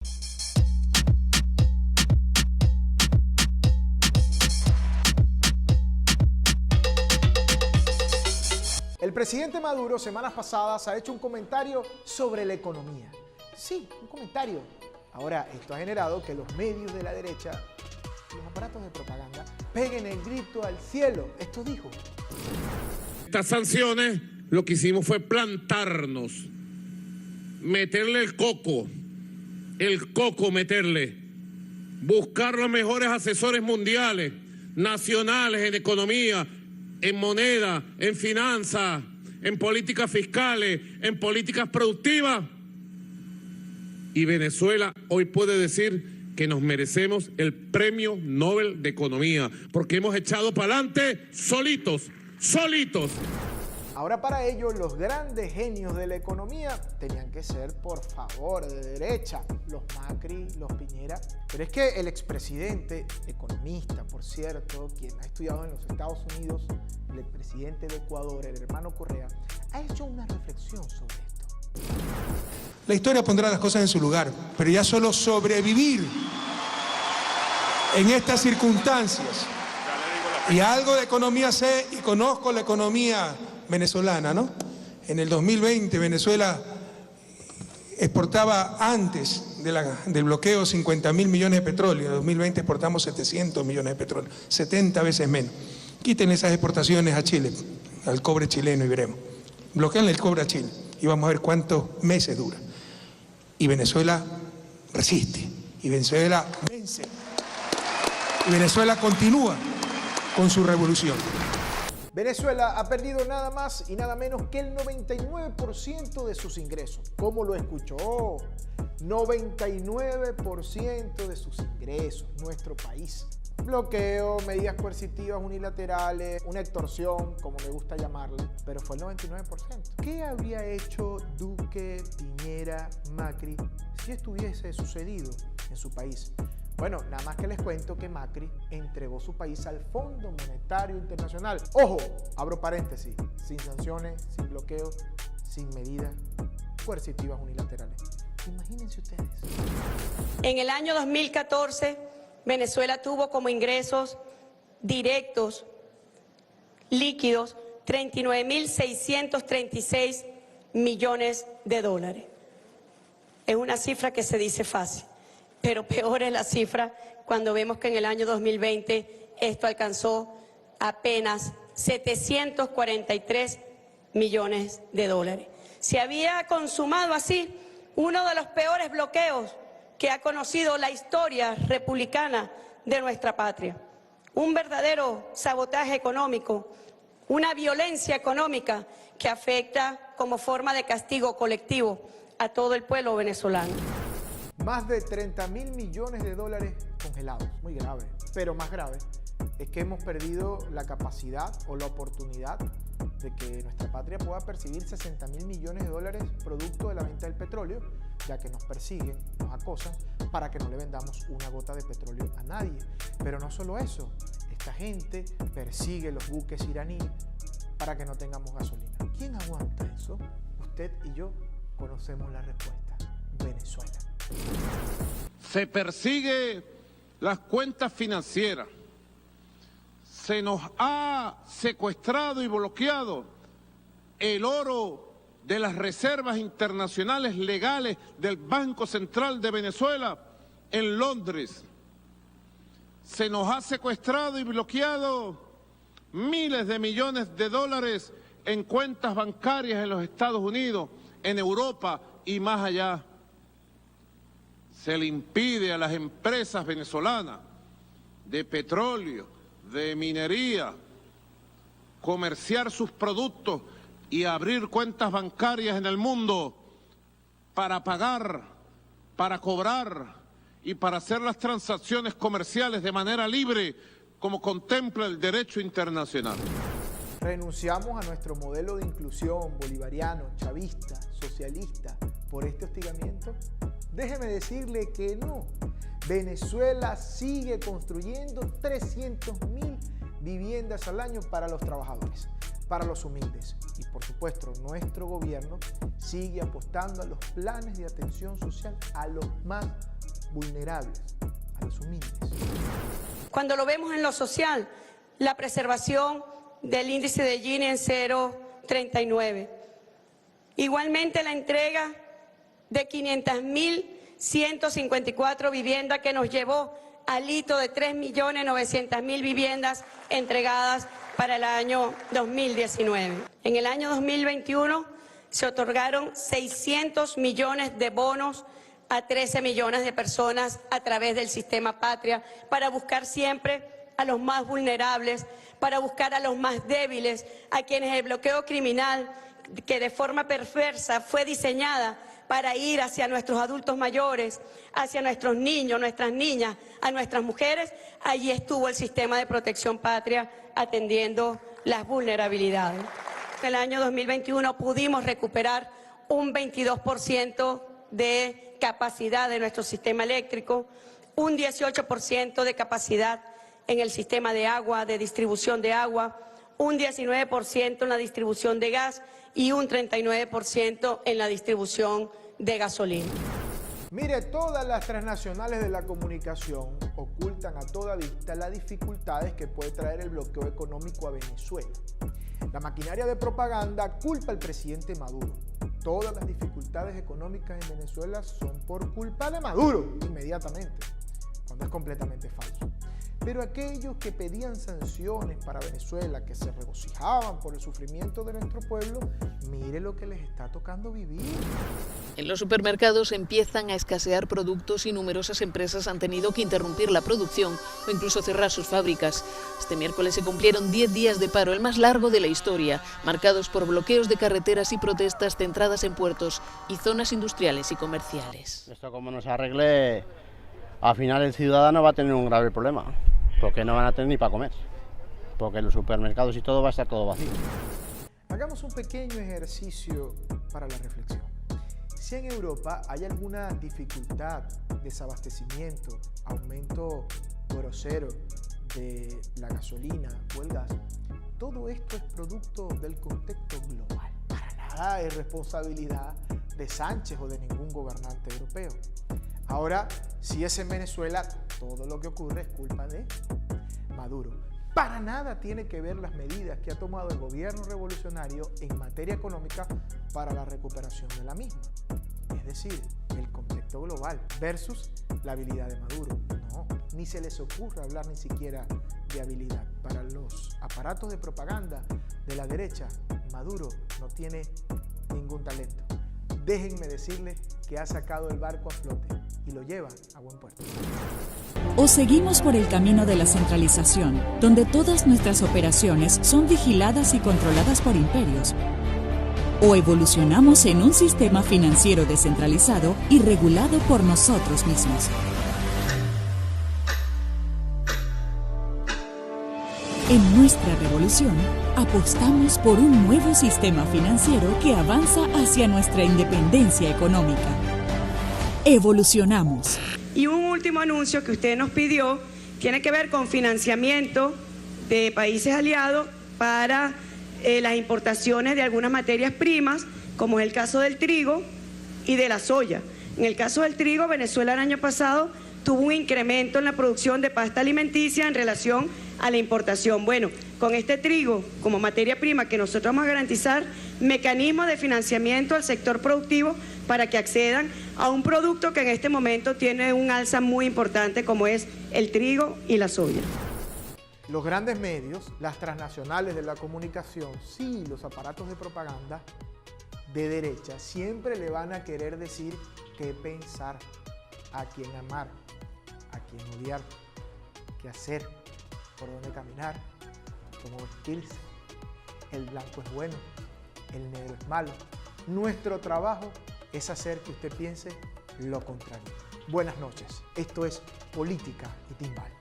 El presidente Maduro, semanas pasadas, ha hecho un comentario sobre la economía. Sí, un comentario. Ahora, esto ha generado que los medios de la derecha, los aparatos de propaganda, peguen el grito al cielo. Esto dijo. Estas sanciones lo que hicimos fue plantarnos, meterle el coco meterle, buscar los mejores asesores mundiales, nacionales en economía, en moneda, en finanzas, en políticas fiscales, en políticas productivas. Y Venezuela hoy puede decir que nos merecemos el Premio Nobel de Economía, porque hemos echado para adelante solitos. Ahora para ello, los grandes genios de la economía tenían que ser, por favor, de derecha. Los Macri, los Piñera. Pero es que el expresidente, economista, por cierto, quien ha estudiado en los Estados Unidos, el presidente de Ecuador, el hermano Correa, ha hecho una reflexión sobre esto. La historia pondrá las cosas en su lugar, pero ya solo sobrevivir en estas circunstancias. Y algo de economía sé y conozco la economía venezolana, ¿no? En el 2020 Venezuela exportaba antes del bloqueo 50.000 millones de petróleo. En el 2020 exportamos 700 millones de petróleo, 70 veces menos. Quiten esas exportaciones a Chile, al cobre chileno y veremos. Bloqueen el cobre a Chile y vamos a ver cuántos meses dura. Y Venezuela resiste, y Venezuela vence, y Venezuela continúa con su revolución. Venezuela ha perdido nada más y nada menos que el 99% de sus ingresos. ¿Cómo lo escuchó? 99% de sus ingresos, nuestro país. Bloqueo, medidas coercitivas unilaterales, una extorsión, como me gusta llamarle, pero fue el 99%. ¿Qué habría hecho Duque, Piñera, Macri si esto hubiese sucedido en su país? Bueno, nada más que les cuento que Macri entregó su país al Fondo Monetario Internacional. Ojo, abro paréntesis, sin sanciones, sin bloqueos, sin medidas coercitivas unilaterales. Imagínense ustedes. En el año 2014, Venezuela tuvo como ingresos directos, líquidos, 39.636 millones de dólares. Es una cifra que se dice fácil. Pero peor es la cifra cuando vemos que en el año 2020 esto alcanzó apenas 743 millones de dólares. Se había consumado así uno de los peores bloqueos que ha conocido la historia republicana de nuestra patria. Un verdadero sabotaje económico, una violencia económica que afecta como forma de castigo colectivo a todo el pueblo venezolano. Más de 30.000 millones de dólares congelados, muy grave. Pero más grave es que hemos perdido la capacidad o la oportunidad de que nuestra patria pueda percibir 60.000 millones de dólares producto de la venta del petróleo, ya que nos persiguen, nos acosan, para que no le vendamos una gota de petróleo a nadie. Pero no solo eso, esta gente persigue los buques iraníes para que no tengamos gasolina. ¿Quién aguanta eso? Usted y yo conocemos la respuesta. Venezuela. Se persigue las cuentas financieras. Se nos ha secuestrado y bloqueado el oro de las reservas internacionales legales del Banco Central de Venezuela en Londres. Se nos ha secuestrado y bloqueado miles de millones de dólares en cuentas bancarias en los Estados Unidos, en Europa y más allá. Se le impide a las empresas venezolanas de petróleo, de minería, comerciar sus productos y abrir cuentas bancarias en el mundo para pagar, para cobrar y para hacer las transacciones comerciales de manera libre, como contempla el derecho internacional. ¿Renunciamos a nuestro modelo de inclusión bolivariano, chavista, socialista por este hostigamiento? Déjeme decirle que no. Venezuela sigue construyendo 300.000 viviendas al año para los trabajadores. para los humildes. Y por supuesto, nuestro gobierno sigue apostando a los planes de atención social a los más vulnerables, a los humildes. Cuando lo vemos en lo social, la preservación del índice de Gini en 0,39. Igualmente la entrega de 500.154 viviendas que nos llevó al hito de 3.900.000 viviendas entregadas para el año 2019. En el año 2021 se otorgaron 600 millones de bonos a 13 millones de personas a través del sistema Patria para buscar siempre a los más vulnerables, para buscar a los más débiles, a quienes el bloqueo criminal, que de forma perversa fue diseñada para ir hacia nuestros adultos mayores, hacia nuestros niños, nuestras niñas, a nuestras mujeres, allí estuvo el sistema de protección Patria atendiendo las vulnerabilidades. En el año 2021 pudimos recuperar un 22% de capacidad de nuestro sistema eléctrico, un 18% de capacidad en el sistema de agua, de distribución de agua, un 19% en la distribución de gas y un 39% en la distribución de gasolina. Mire, todas las transnacionales de la comunicación ocultan a toda vista las dificultades que puede traer el bloqueo económico a Venezuela. La maquinaria de propaganda culpa al presidente Maduro. Todas las dificultades económicas en Venezuela son por culpa de Maduro, inmediatamente, cuando es completamente falso. Pero aquellos que pedían sanciones para Venezuela, que se regocijaban por el sufrimiento de nuestro pueblo, mire lo que les está tocando vivir. En los supermercados empiezan a escasear productos y numerosas empresas han tenido que interrumpir la producción o incluso cerrar sus fábricas. Este miércoles se cumplieron 10 días de paro, el más largo de la historia, marcados por bloqueos de carreteras y protestas centradas en puertos y zonas industriales y comerciales. Esto como no se arregle, al final el ciudadano va a tener un grave problema, porque no van a tener ni para comer, porque los supermercados y todo va a estar todo vacío. Hagamos un pequeño ejercicio para la reflexión. Si en Europa hay alguna dificultad, desabastecimiento, aumento grosero de la gasolina o el gas, todo esto es producto del contexto global. Para nada es responsabilidad de Sánchez o de ningún gobernante europeo. Ahora, si es en Venezuela, todo lo que ocurre es culpa de Maduro. Para nada tiene que ver las medidas que ha tomado el gobierno revolucionario en materia económica para la recuperación de la misma. Es decir, el contexto global versus la habilidad de Maduro. No, ni se les ocurre hablar ni siquiera de habilidad. Para los aparatos de propaganda de la derecha, Maduro no tiene ningún talento. Déjenme decirles que ha sacado el barco a flote y lo lleva a buen puerto. O seguimos por el camino de la centralización, donde todas nuestras operaciones son vigiladas y controladas por imperios. O evolucionamos en un sistema financiero descentralizado y regulado por nosotros mismos. En nuestra revolución, apostamos por un nuevo sistema financiero que avanza hacia nuestra independencia económica. Evolucionamos. Y un último anuncio que usted nos pidió tiene que ver con financiamiento de países aliados para las importaciones de algunas materias primas, como es el caso del trigo y de la soya. En el caso del trigo, Venezuela el año pasado tuvo un incremento en la producción de pasta alimenticia en relación a la importación. Bueno, con este trigo como materia prima que nosotros vamos a garantizar mecanismos de financiamiento al sector productivo para que accedan a un producto que en este momento tiene un alza muy importante como es el trigo y la soya. Los grandes medios, las transnacionales de la comunicación, sí, los aparatos de propaganda de derecha, siempre le van a querer decir qué pensar, a quién amar, a quién odiar, qué hacer, por dónde caminar, cómo vestirse. El blanco es bueno, el negro es malo. Nuestro trabajo es hacer que usted piense lo contrario. Buenas noches, esto es Política y Timbal.